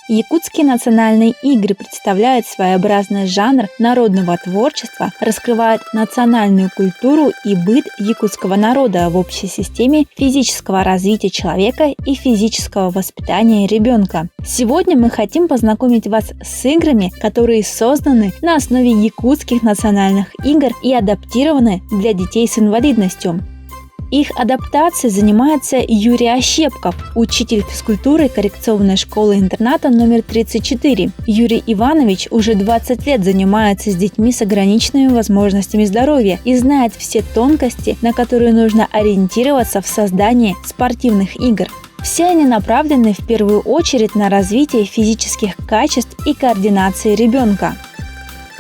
Якутские национальные игры представляют своеобразный жанр народного творчества, раскрывают национальную культуру и быт якутского народа в общей системе физического развития человека и физического воспитания ребенка. Сегодня мы хотим познакомить вас с играми, которые созданы на основе якутских национальных игр и адаптированы для детей с инвалидностью. Их адаптацией занимается Юрий Ощепков, учитель физкультуры коррекционной школы-интерната номер 34. Юрий Иванович уже 20 лет занимается с детьми с ограниченными возможностями здоровья и знает все тонкости, на которые нужно ориентироваться в создании спортивных игр. Все они направлены в первую очередь на развитие физических качеств и координации ребенка.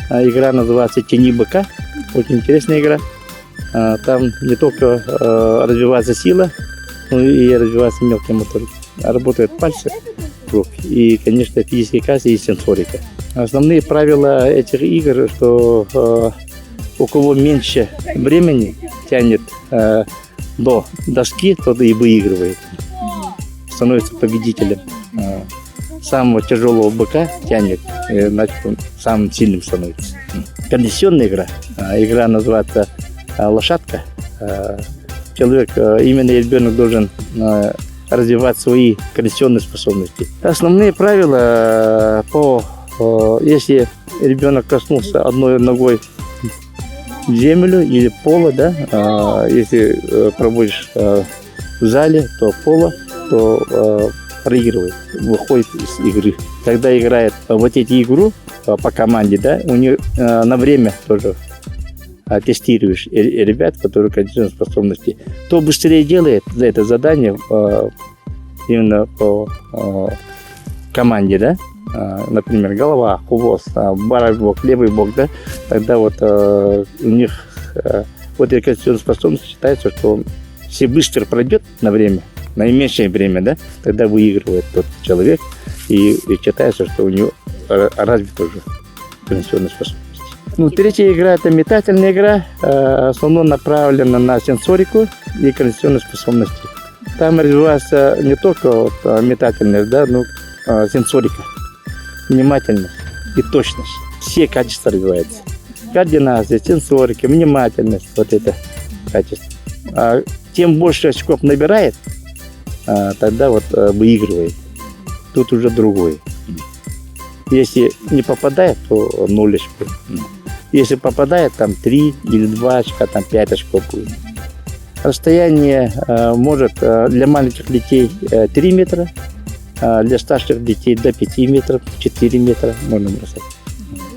Игра называется «Тяни быка». Очень интересная игра. Там не только развивается сила, но и развивается мелкая моторика. Работают пальцы рук и, конечно, физические качества и сенсорика. Основные правила этих игр, что у кого меньше времени тянет до доски, тот и выигрывает, становится победителем. Самого тяжелого быка тянет, значит, он самым сильным становится. Кондиционная игра. Игра называется лошадка. Человек, именно ребенок должен развивать свои кондиционные способности. Основные правила если ребенок коснулся одной ногой в землю или пола, да, если проводишь в зале, то пола, то проигрывает, выходит из игры. Когда играет вот эти игру по команде, да, у нее на время тоже тестируешь ребят, которые кондиционные способности. Кто быстрее делает за это задание именно по команде, да, например, голова, хвост, правый бок, левый бок, да, тогда вот у них вот эта кондиционная способность считается, что все быстро пройдет на время, наименьшее время, да, тогда выигрывает тот человек, и считается, что у него развита уже кондиционная способность. Третья игра – это метательная игра, в основном направлена на сенсорику и кондиционные способности. Там развивается не только вот метательность, да, но сенсорика, внимательность и точность. Все качества развиваются. Координация, сенсорика, внимательность, вот это качество. Тем больше очков набирает, тогда вот выигрывает. Тут уже другое. Если не попадает, то 0 очков. Если попадает, там 3 или 2 очка, там 5 очков будет. Расстояние может для маленьких детей 3 метра, для старших детей до 5 метров, 4 метра можно бросать.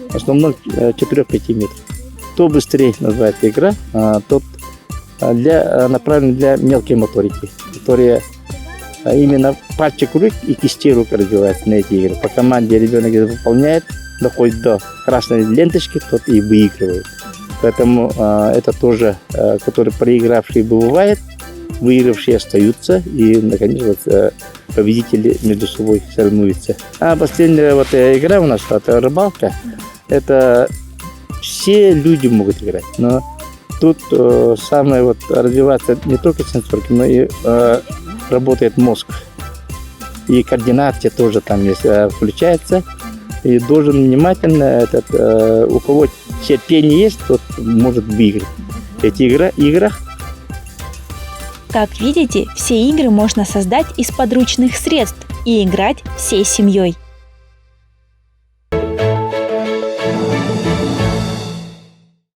В основном 4-5 метров. Кто быстрее называется игра, тот направлен для мелкой моторики, которая именно пальчик рук и кисти рук развивается на эти игры. По команде ребенок это выполняет, доходит до красной ленточки, тот и выигрывает. Поэтому это тоже, который проигравшие бывает, выигравшие остаются, и, наконец, вот, победители между собой соревнуются. А последняя вот игра у нас, это рыбалка, это все люди могут играть, но тут самое вот развиваться не только сенсорика, но и работает мозг. И координация тоже там есть, включается. И должен внимательно, у кого терпение есть, тот может выиграть эти играх. Как видите, все игры можно создать из подручных средств и играть всей семьей.